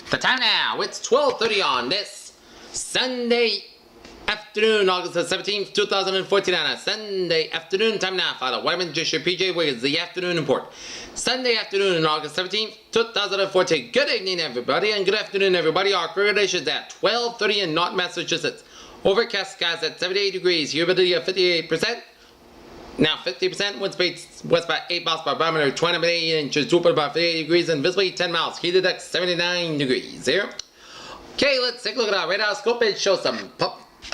The time now, it's 12:30 on this Sunday afternoon, August the 17th, 2014, on a Sunday afternoon. Time now for the Weatherman Disher PJ Wiggins, the afternoon report. Sunday afternoon, August 17th, 2014. Good evening, everybody, and good afternoon, everybody. Our current is at 12:30 in North Massachusetts. Overcast skies at 78 degrees, humidity of 58%. Now 50%, wind speed west by 8 miles per barometer, 20 inches, drooping about 58 degrees, and visibly 10 miles. Heated at 79 degrees here. Okay, let's take a look at our radar scope. It shows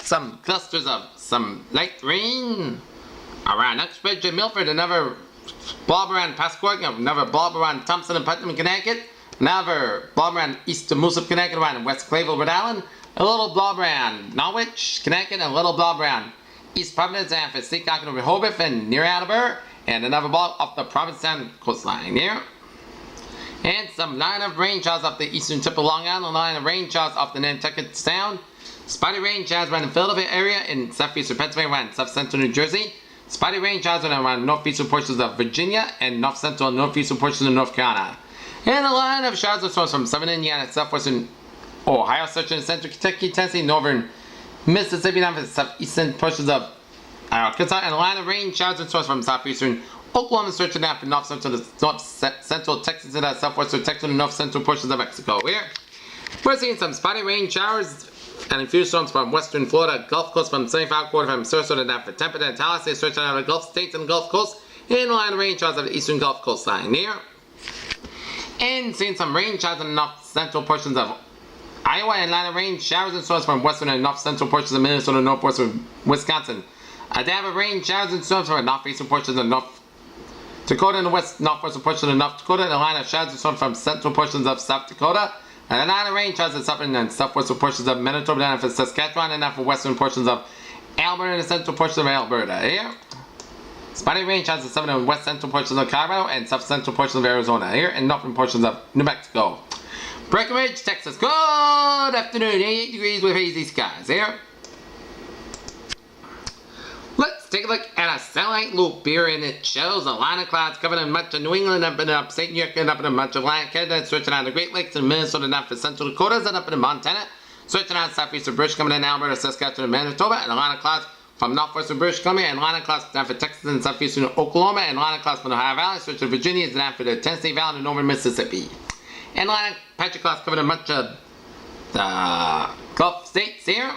some clusters of some light rain around Uxbridge and Milford, another blob around Pasquag, another blob around Thompson and Putnam, Connecticut, another blob around east of Moosup, Connecticut, around West Clayville, Rhode Island, a little blob around Norwich, Connecticut, and a little blob around East Providence and for State Dock over Rehoboth and near Attleboro, and another blob off the Provincetown coastline here. And some line of rain showers off the eastern tip of Long Island, a line of rain showers off the Nantucket Sound. Spotty rain showers around the Philadelphia area in southeastern Pennsylvania and south central New Jersey. Spotty rain showers around northeastern portions of Virginia and north central and northeastern portions of North Carolina. And a line of showers and storms from southern Indiana, southwestern Ohio, central and central Kentucky, Tennessee, northern Mississippi, down to the southeastern portions of Arkansas, and a line of rain showers and storms from southeastern Oklahoma, stretching down from north central to north central Texas and southwestern Texas and north central portions of Mexico. Here, we're seeing some spotty rain showers and a few storms from western Florida, Gulf Coast from 75 quarter from Sarasota down for Tampa and Tallahassee, stretching out of the Gulf States and Gulf Coast, and a line of rain showers of the eastern Gulf coastline here. And seeing some rain showers in the north central portions of Iowa, and line of rain showers and storms from western and north central portions of Minnesota and northwestern Wisconsin. A dab of rain showers and storms from northeastern portions of North Dakota and the northwestern portions of North Dakota, and a line of showers and storms from central portions of South Dakota, and a line of rain showers in southern and southwestern portions of Manitoba, down for Saskatchewan, and down for western portions of Alberta and the central portions of Alberta. Here, spotty rain showers in southern and west central portions of Colorado and south central portions of Arizona. Here, and northern portions of New Mexico. Breckenridge, Texas. Good afternoon. 88 degrees with hazy skies here. Let's take a look at a satellite loop here, and it shows a line of clouds covering much of New England, up in upstate New York, and up in much of Canada, stretching out the Great Lakes and Minnesota, down for central Dakotas, and up in Montana, stretching out southeastern British Columbia and Alberta, Saskatchewan, and Manitoba, and a line of clouds from northwestern British Columbia, and a line of clouds down for Texas and southeastern Oklahoma, and a line of clouds from the Ohio Valley, stretching to Virginia, and down for the Tennessee Valley and northern Mississippi. And a line of patchy clouds covering much of the Gulf states here.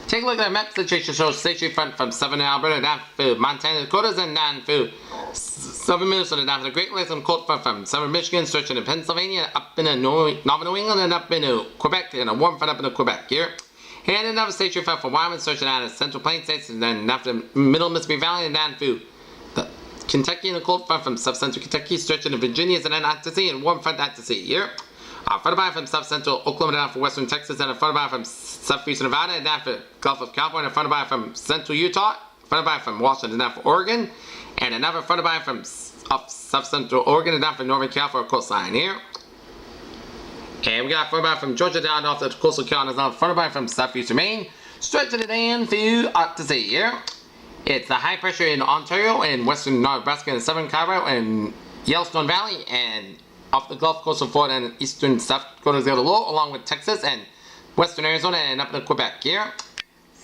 Take a look at the map situation. Shows station front from southern Alberta down through Montana, Dakotas, and down through southern Minnesota, down to the Great Lakes and cold front from southern Michigan, stretching to Pennsylvania, up in northern New England, and up into Quebec, and a warm front up into Quebec here. And another station front from Wyoming, stretching down to Central Plains states, and then down to the middle Mississippi Valley, and down through the Kentucky, and a cold front from south central Kentucky, stretching to Virginia, and then out to sea, and warm front out to sea here. Front by from south central Oklahoma down for western Texas, and a front by from southeastern Nevada, and down for Gulf of California, and front by from central Utah, front by from Washington down for Oregon, and another front by from up south central Oregon and down for northern California coastline here. And we got front by from Georgia down off the coastal Carolinas, down front by from southeastern Maine, stretching it in through out to sea here. It's the high pressure in Ontario and western Nebraska and southern Colorado and Yellowstone Valley, and off the Gulf Coast of Florida and eastern South Dakota is the other low, along with Texas and western Arizona and up in Quebec here.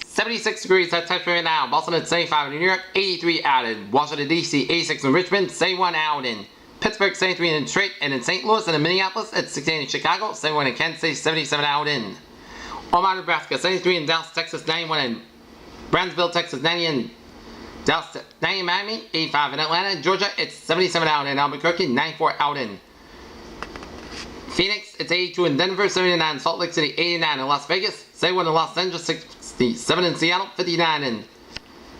76 degrees at temperature right now. Boston at 75 in New York, 83 out in Washington D.C., 86 in Richmond, 71 out in Pittsburgh, 73 in Detroit, and in St. Louis and in Minneapolis, at 68 in Chicago, 71 in Kansas City, 77 out in Omaha, Nebraska, 73 in Dallas, Texas, 91 in Brownsville, Texas, 90 in Dallas, 90 in Miami, 85 in Atlanta, Georgia. It's 77 out in Albuquerque, 94 out in Phoenix. It's 82 in Denver, 79 in Salt Lake City, 89 in Las Vegas, 71 in Los Angeles, 67 in Seattle, 59 in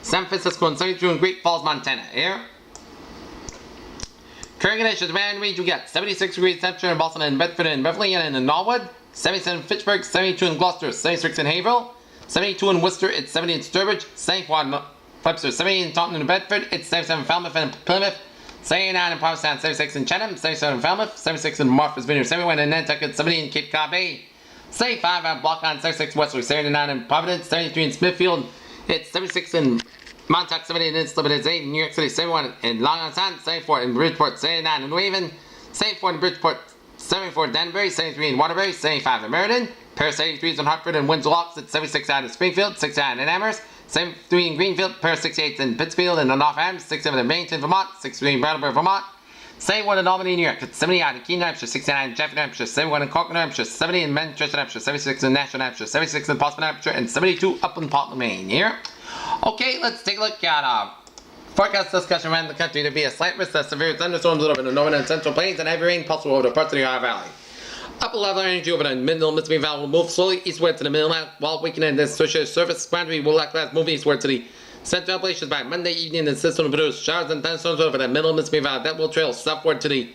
San Francisco, and 72 in Great Falls, Montana. Here, current conditions, man, we got 76 degrees temperature in Boston and Bedford and Beverly and in Norwood, 77 in Fitchburg, 72 in Gloucester, 76 in Haverhill, 72 in Worcester, it's 70 in Sturbridge, 74 in Webster, 70 in Taunton and Bedford, it's 77 in Falmouth and Plymouth, 79 in Provincetown, 76 in Chatham, 77 in Falmouth, 76 in Martha's Vineyard, 71 in Nantucket, 70 in Cape Cod Bay, 75 at Block Island, 76 Westwood, 79 in Providence, 73 in Smithfield, it's 76 in Montauk, 70 in Islip, it's 8 in New York City, 71 in Long Island Sound, 74 in Bridgeport, 79 in New Haven, 74 in Bridgeport, 74 in Danbury, 73 in Waterbury, 75 in Meriden, Paris 83 in Hartford and Windsor Locks at 76 out in Springfield, 69 in Amherst, 73 in Greenfield, Paris 68 in Pittsfield and the North Adams, 67 in Bennington, Vermont, 63 in Brattleboro, Vermont, 71 in Albany, New York, 70 out in Keene, New Hampshire, 69 in Jefferson, New Hampshire, 71 in Cork, New Hampshire, 70 in Manchester, New Hampshire, 76 in Nashville, New Hampshire, 76 in Portsmouth, New Hampshire, and 72 up in Portland, Maine here. Okay, let's take a look at forecast discussion around the country. There be a slight risk of severe thunderstorms over the northern and central plains and heavy rain possible over the parts of the Ohio Valley. Upper level energy over the middle Mississippi Valley will move slowly eastward to the middle while weakening this associated surface boundary will likewise move eastward to the central Appalachians by Monday evening. The system will produce showers and thunderstorms over the middle Mississippi Valley that will trail southward to the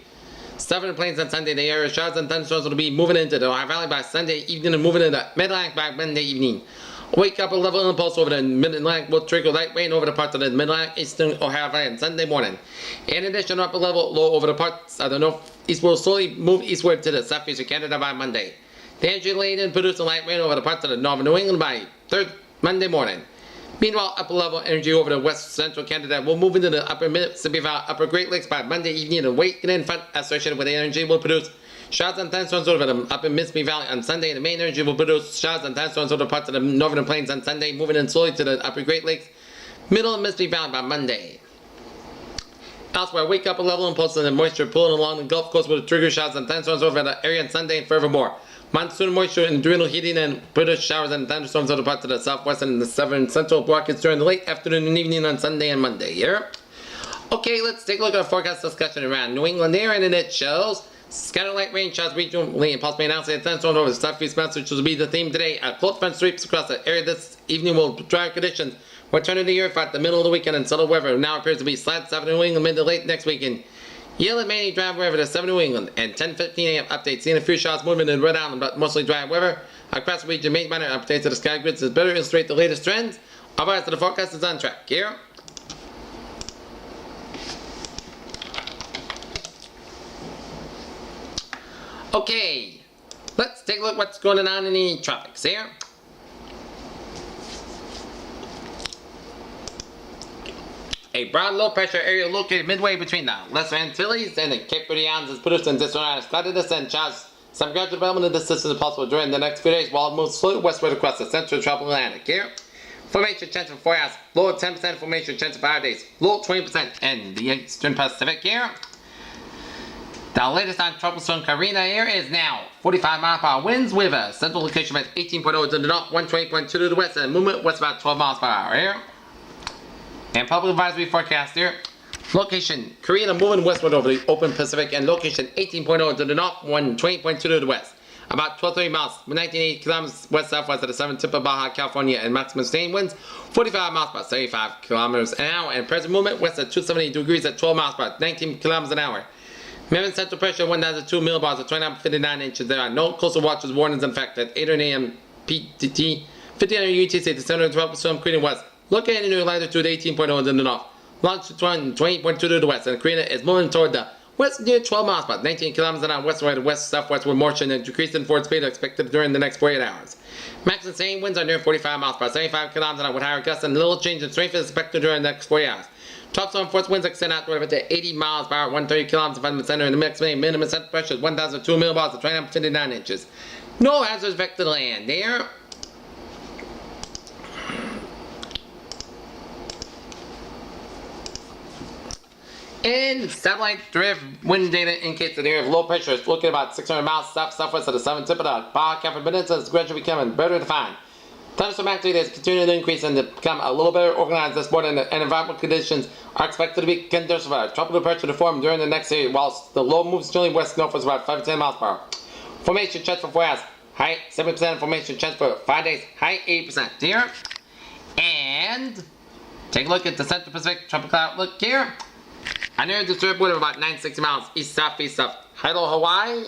southern plains on Sunday. The area of showers and thunderstorms will be moving into the Ohio Valley by Sunday evening and moving into the Mid-Atlantic by Monday evening. A weak upper level impulse over the Mid-Atlantic will trickle light rain over the parts of the Mid-Atlantic, eastern Ohio Valley on Sunday morning. In addition, upper level low over the parts of the northeast will slowly move eastward to the southeastern Canada by Monday. The energy laden producing light rain over the parts of the northern New England by Monday morning. Meanwhile, upper level energy over the west central Canada will move into the upper Mississippi Valley, upper Great Lakes by Monday evening, and weakening front associated with the energy will produce showers and thunderstorms over the upper Mississippi Valley on Sunday. The main energy will produce showers and thunderstorms over parts of the northern plains on Sunday, moving in slowly to the upper Great Lakes, middle Mississippi Valley by Monday. Elsewhere, weak upper level impulses and moisture pulling along the Gulf Coast will trigger showers and thunderstorms over the area on Sunday and furthermore. Monsoon moisture and adrenal heating and produce showers and thunderstorms over parts of the southwest and the southern central pockets during the late afternoon and evening on Sunday and Monday here. Okay, let's take a look at a forecast discussion around New England here, and it shows scattered light rain showers regionally and possibly announcing thunderstorms over the southeast Massachusetts will be the theme today. A cold front sweeps across the area this evening will dry conditions. We're turning the year at the middle of the weekend and settled weather now appears to be slight southern New England mid to late next weekend. Yellow mainly dry weather to 7 New England and 10:15 a.m. updates. Seeing a few showers moving in Rhode Island, but mostly dry weather across the region. Main minor updates to the sky grids is better illustrate the latest trends. Otherwise, the forecast is on track here. Okay, let's take a look at what's going on in the tropics here. A broad low pressure area located midway between the Lesser Antilles and the Cape Verde Islands is producing disorganized cloudiness and showers. Some gradual development of this system is possible during the next few days while it moves slowly westward across the central tropical Atlantic here. Formation chance for 4 hours, low 10% formation chance for 5 days, low 20% in the eastern Pacific here. The latest on Tropical Storm Karina here is now 45 mile per hour winds with a central location at 18.0 to the north, 120.2 to the west, and movement west about 12 miles per hour here. And public advisory forecast here. Location Karina moving westward over the open Pacific and location 18.0 to the north, 120.2 to the west. About 12-30 miles, 1980 kilometers west-southwest of the southern tip of Baja California and maximum sustained winds 45 miles per 75 kilometers an hour and present movement west at 270 degrees at 12 miles per 19 kilometers an hour. Minimum central pressure 1,002 millibars at 29.59 inches. There are no coastal watches warnings in fact at 8 a.m. PTT 1500 UTC. The center of the tropical storm Karina was located in the latitude 18.0 to the north, longitude 20.2 to the west, and Karina is moving toward the west near 12 miles per 19 kilometers an hour westward and west-southwest with motion and decreasing forward speed expected during the next 48 hours. Maximum sustained winds are near 45 miles per 75 kilometers an hour with higher gusts and little change in strength is expected during the next 48 hours. Top storm force winds extend outward to 80 miles per hour, 130 kilometers from the center, and the maximum minimum central pressure is 1,002 millibars at 29.59 inches. No hazards affected land there. And satellite drift wind data indicates that the area of low pressure is located about 600 miles southwest of the southern tip of the Baja California Peninsula is gradually becoming better defined. Thunderstorm activity has continued to increase and to become a little better organized this morning, and environmental conditions are expected to be conducive for tropical pressure to form during the next day, whilst the low moves generally west-northwards about 5 to 10 miles per hour. Formation chance for 4 hours, high 70% formation chance for 5 days, high 80% here. And take a look at the Central Pacific tropical outlook here. An area disturbed wind of about 960 miles east-southeast of Hilo, Hawaii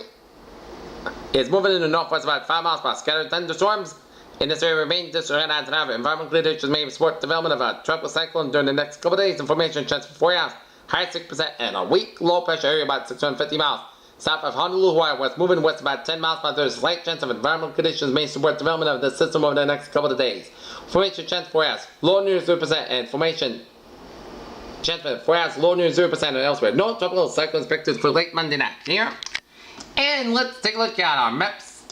is moving in the northwest about 5 miles per hour. Scattered thunderstorms in this area remain disorganized and have environmental conditions may support development of a tropical cyclone during the next couple of days. Information chance for 4 hours, high 6% and a weak low pressure area about 650 miles south of Honolulu, Hawaii, west moving west about 10 miles per hour. There is a slight chance of environmental conditions may support development of the system over the next couple of days. Formation chance for 4 hours, low near 0% and formation chance for 4 hours, low near 0% and elsewhere. No tropical cyclone expected for late Monday night here. And let's take a look at our maps.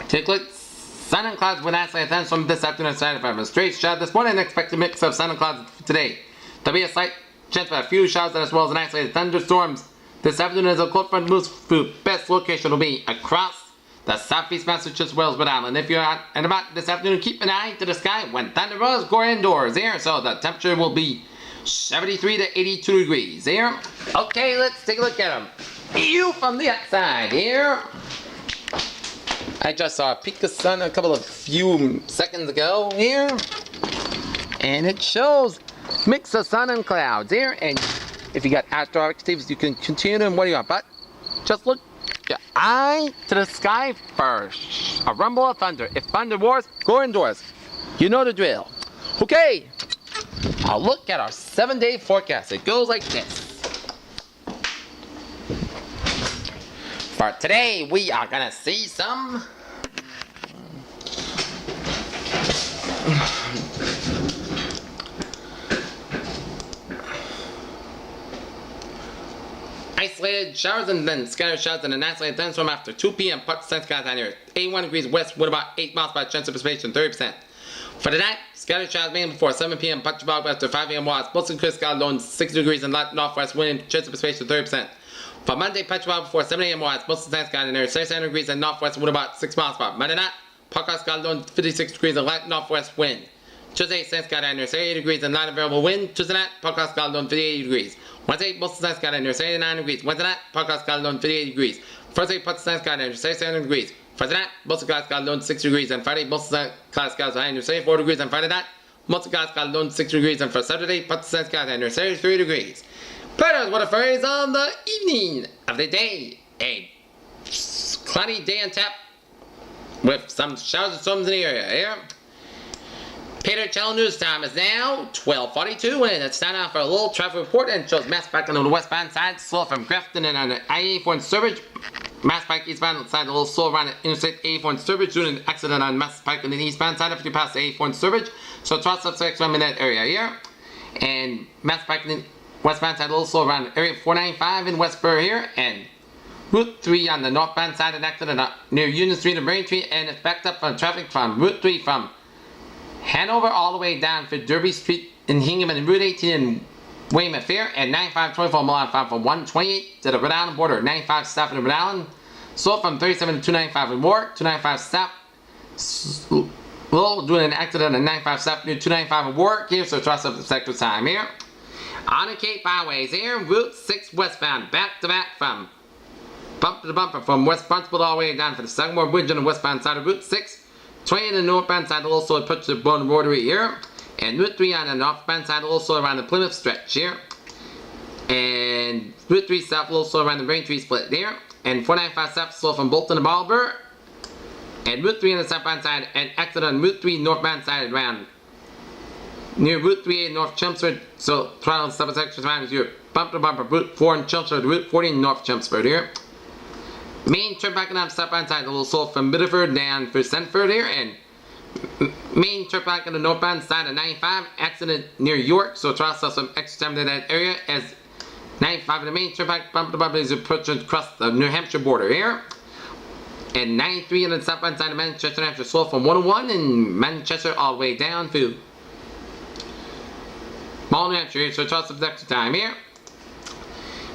Take a look. Sun and clouds with isolated thunderstorms this afternoon. Started from a straight shot this morning. Expect a mix of sun and clouds today. There'll be a slight chance for a few showers as well as an isolated thunderstorms. This afternoon as a cold front moves through. Best location will be across the southeast Massachusetts, Wales, Rhode Island. If you're out and about this afternoon, keep an eye to the sky when thunder rolls. Go indoors here. So the temperature will be 73 to 82 degrees here. Okay, let's take a look at them. View from the outside here. I just saw a peak of sun a few seconds ago here, and it shows mix of sun and clouds here. And if you got outdoor activities, you can continue them what you want, but just look your eye to the sky first. A rumble of thunder. If thunder roars, go indoors. You know the drill. Okay, I'll look at our 7-day forecast. It goes like this. For today, we are gonna see some isolated showers and then scattered showers and an isolated thunderstorm after 2 p.m. Part sense skies down here. 81 degrees west with about 8 miles by chance of precipitation, 30%. For the night, scattered showers mainly before 7 p.m. Part after 5 p.m. watts. Mostly clear sky alone 60 degrees and light northwest wind chance of precipitation, 30%. For Monday, Petrol before 7 a.m. watts, most of the time sky in there 67 degrees and northwest wind about 6 miles per hour. Monday night, Podcast sky alone 56 degrees and light northwest wind. Tuesday, sun sky down there 78 degrees and light available wind. Tuesday night, Podcast sky alone 58 degrees. Wednesday, most of the sun sky down there 79 degrees. Wednesday night, Podcast sky alone 58 degrees. Thursday, part of the sun sky down there 67 degrees. Friday night, most of the sky alone 6 degrees. And Friday, most of the sun sky down there 74 degrees. And Friday night, most of the sky alone 6 degrees. And for Saturday, part of the sun sky down there 73 degrees. Predators, what a phrase on the evening of the day. A cloudy day on tap with some showers and storms in the area here. Peter Channel News time is now 12:42 and it's time now for a little traffic report and shows mass bike on the westbound side, slow from Grafton and on the I-84 in Sturbridge. Mass bike eastbound side a little slow around the Interstate 84 in Sturbridge due to an accident on mass bike on the eastbound side after you pass the 84 in Sturbridge. So trust suspects in that area here. And mass bike in westbound side a little slow around area 495 in Westboro here, and Route 3 on the northbound side of accident near Union Street and Braintree, and it's backed up from traffic from Route 3 from Hanover all the way down for Derby Street in Hingham and Route 18 in Weymouth here, and 9524 mile from 128 to the Rhode Island border, 95 south of Rhode Island, so from 37 to 295 in Warwick, 295 south, little doing an accident on 95 south near 295 in Warwick here, so trust up the sector time here. On the Cape Highways here, Route 6 westbound, back to back from bumper to bumper from West Barnstable all the way down for the Sagamore Bridge on the westbound side of Route 6. 20 on the northbound side also touch the Bone Rotary here. And Route 3 on the northbound side also around the Plymouth stretch here. And Route 3 south also around the Braintree split there. And 495 south slow from Bolton to Marlborough. And Route 3 on the southbound side and exit on Route 3 northbound side around near Route 38 North Chelmsford, so throttle and stop extra time is your bumper to bumper Route 4 in Chelmsford, Route 40 in North Chelmsford here. Main turn back and up southbound side a little slow from Biddeford down for Sandford here, and main turn back on the northbound side of 95, accident near York, so throttle some extra time to that area as 95 in the main turn back bumper to bumper is approaching across the New Hampshire border here. And 93 on the southbound side of Manchester, New Hampshire, slow from 101 in Manchester all the way down to Mall, New Hampshire, so trust of extra time here.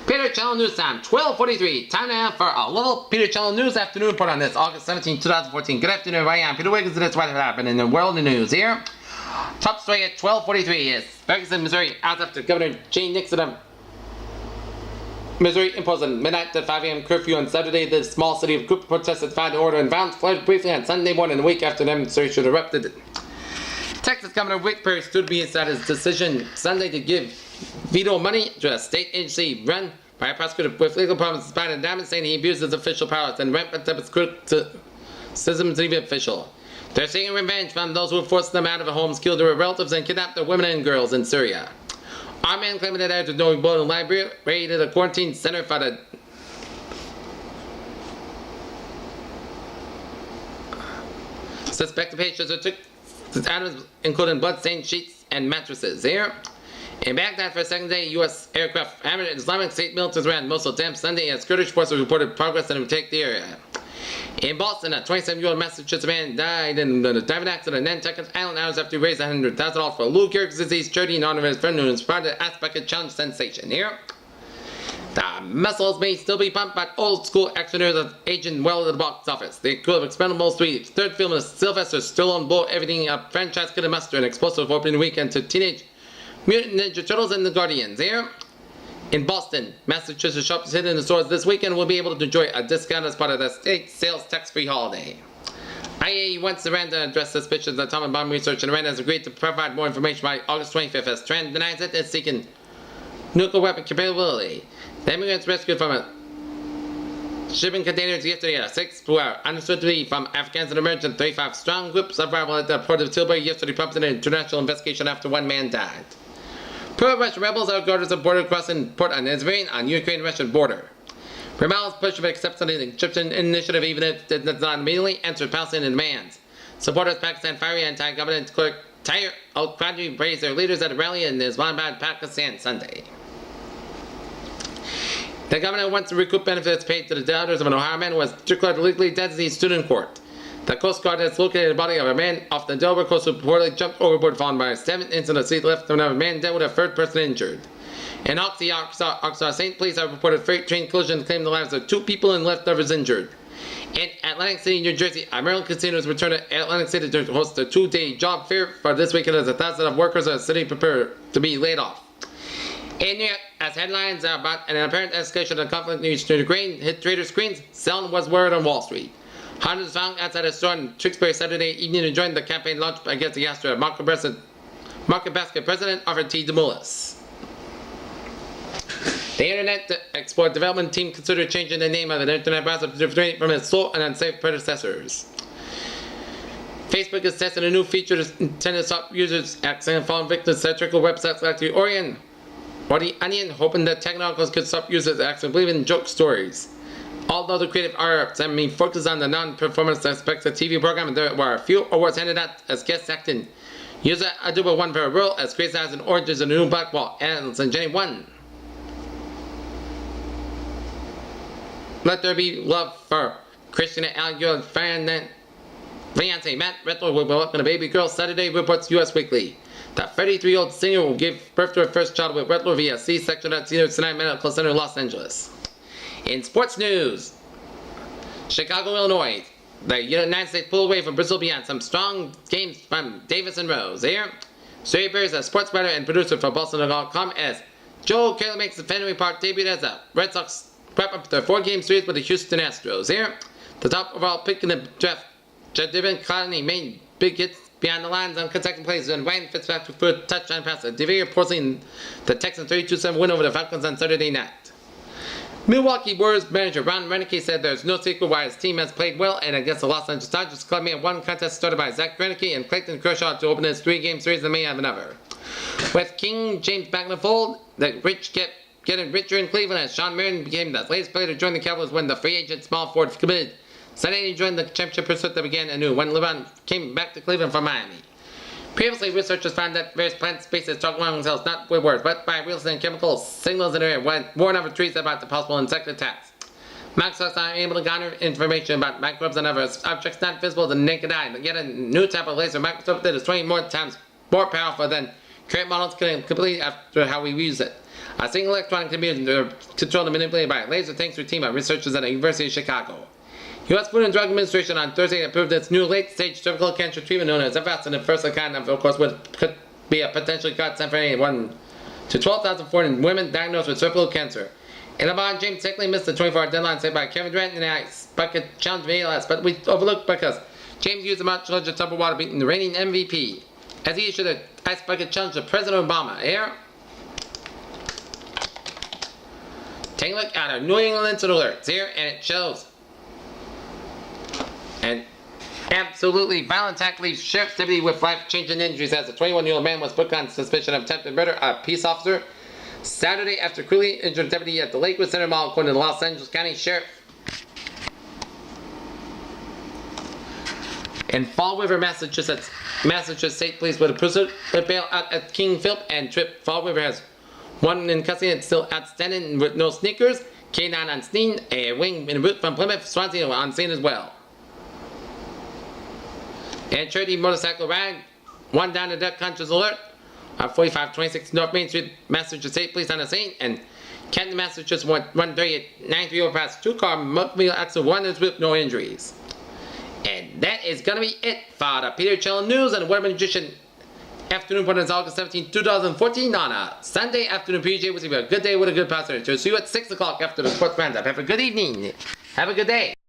Peter Channel News time, 12:43. Time now for a little Peter Channel News afternoon report on this August 17, 2014. Good afternoon, everybody. I'm Peter Wiggins, and that's what happened in the world of news here. Top story at 12:43 is Ferguson, Missouri, out after Governor Jay Nixon of Missouri imposed a midnight to 5 a.m. curfew on Saturday. The small city of Cooper protested defied the order and violence flared briefly on Sunday morning, a week after the demonstration erupted. Texas Governor Rick Perry stood beside his decision Sunday to give veto money to a state agency run by a prosecutor with legal problems despite an indictment saying he abused his official powers and rampant up his criticism to the official. They're seeking revenge from those who forced them out of their homes, killed their relatives, and kidnapped their women and girls in Syria. Our man claiming that after knowing blood in the library raided a quarantine center for the suspected patients who took items including blood-stained sheets and mattresses here. In Baghdad for a second day, U.S. aircraft hammered Islamic State militants around Mosul Dam Sunday as Kurdish forces reported progress in take the area. In Boston, a 27-year-old Massachusetts man died in a diving accident in Nantucket Island hours after he raised $100,000 for Lou Gehrig's disease charity in honor of his friend who inspired the Ask Bucket Challenge sensation. Here, the missiles may still be pumped, but old school action heroes have aged well at the box office. The crew of Expendables 3's third film is Sylvester Stallone blow everything a franchise could have mustered an explosive opening weekend to Teenage Mutant Ninja Turtles and the Guardians. Here, in Boston, Massachusetts shoppers hidden in the stores this weekend will be able to enjoy a discount as part of the state sales tax-free holiday. IAEA wants Iran to address suspicions of atomic bomb research, and Iran has agreed to provide more information by August 25th as Tehran denies it is seeking nuclear weapon capability. The immigrants rescued from a shipping containers yesterday at 6 were understood to be from Afghanistan emerged in 35 strong groups of arrival at the port of Tilbury yesterday prompted an international investigation after one man died. Pro-Russian rebels are guarders of border crossing port on Israel on Ukraine-Russian border. Rebels push for acceptance of the Egyptian initiative even if it does not immediately answer Palestinian demands. Supporters of Pakistan fiery anti-government clerk Tahir al-Qadri praised their leaders at a rally in Islamabad, Pakistan Sunday. The government wants to recoup benefits paid to the daughters of an Ohio man who was declared legally dead at the student court. The Coast Guard has located the body of a man off the Delaware coast who reportedly jumped overboard followed by a 7th incident seat left of a man dead with a third person injured. In Oxy, Arkansas, St. Police have reported freight train collision claimed the lives of 2 people and left others injured. In Atlantic City, New Jersey, a Maryland casino has returned to Atlantic City to host a 2-day job fair for this weekend as 1,000 of workers are sitting prepared to be laid off. In New York, as headlines about an apparent escalation of conflict in Eastern Ukraine hit trader screens, selling was word on Wall Street. Hundreds found outside a store in Tewksbury Saturday evening to join the campaign launch against the Astra. Market Basket President offered T. DeMoulis. The Internet Export Development Team considered changing the name of the Internet browser to differentiate from its slow and unsafe predecessors. Facebook is testing a new feature intended to stop users accidentally falling victims to satirical websites like The Orient or The Onion, hoping that technologies could stop users accidentally believing joke stories. Although the creative arts focused on the non-performance aspects of TV programming, there were a few awards handed out as guest acting. User Aduba won for a role as Grace Eyes and Oranges in the New Black Wall, and Jenny won. Let There Be Love for Christian Algier fiance Matt Rettler will welcome a baby girl Saturday, reports U.S. Weekly. The 33-year-old singer will give birth to her first child with Rettler via C-section at Sinai Medical Center in Los Angeles. In sports news, Chicago, Illinois, the United States pulled away from Brazil beyond some strong games from Davis and Rose. Here, Sherry Bear is a sports writer and producer for Boston.com as Joe Kelly makes the Fenway Park debut as the Red Sox wrap up their 4-game series with the Houston Astros. Here, the top overall pick in the draft, Jed Devin Clowney made big hits beyond the lines on consecutive plays and Ryan Fitzpatrick for a touchdown pass. DeVere forcing the Texans 32-7 win over the Falcons on Saturday night. Milwaukee Warriors manager Ron Renicky said there's no secret why his team has played well and against the Los Angeles Dodgers Club made one contest started by Zach Greinke and Clayton Kershaw to open his 3-game series and may have another. With King James back in the fold, the rich get getting richer in Cleveland as Sean Marion became the latest player to join the Cowboys when the free agent small forward committed. Sunday he joined the championship pursuit that began anew when LeBron came back to Cleveland from Miami. Previously, researchers found that various plant species talk among themselves not with words, but by real and chemical signals in the air when warn over trees about the possible insect attacks. Microscopes are able to garner information about microbes and other objects not visible to the naked eye, but yet a new type of laser microscope that is 20 more times more powerful than current models can complete after how we use it. A single electronic computer controlled and manipulated by a laser thanks to a team of researchers at the University of Chicago. U.S. Food and Drug Administration on Thursday approved its new late-stage cervical cancer treatment known as Avastin, the first of kind of course, could be a potentially godsend for anyone to 12,400 women diagnosed with cervical cancer. In LeBron James technically missed the 24-hour deadline set by Kevin Durant in the Ice Bucket Challenge VLS, but we overlooked because James used a much larger tub of water beating the reigning MVP as he issued an Ice Bucket Challenge to President Obama. Here, take a look at our New England Incident Alerts here, and it shows an absolutely violent attack leaves sheriff's deputy with life-changing injuries as a 21-year-old man was booked on suspicion of attempted murder of a peace officer Saturday after cruelly injured a deputy at the Lakewood Center Mall, according to the Los Angeles County Sheriff. In Fall River, Massachusetts, Massachusetts State Police with a prisoner bail out at King Philip, and Trip Fall River has one in custody and still outstanding with no sneakers. K9 on scene, a wing in a boot from Plymouth, Swansea on scene as well. And charity motorcycle ride, one down the duck conscious alert. 4526 North Main Street, Massachusetts State Police on the scene, and Canton, Massachusetts 130 at 930 overpass, 2-car motor accident, one is with no injuries. And that is gonna be it for the Peter Channel News and Waterman Magician afternoon for August 17, 2014 on a Sunday afternoon. PJ will see you a good day with a good pastor. So see you at 6 o'clock after the sports roundup. Have a good evening. Have a good day.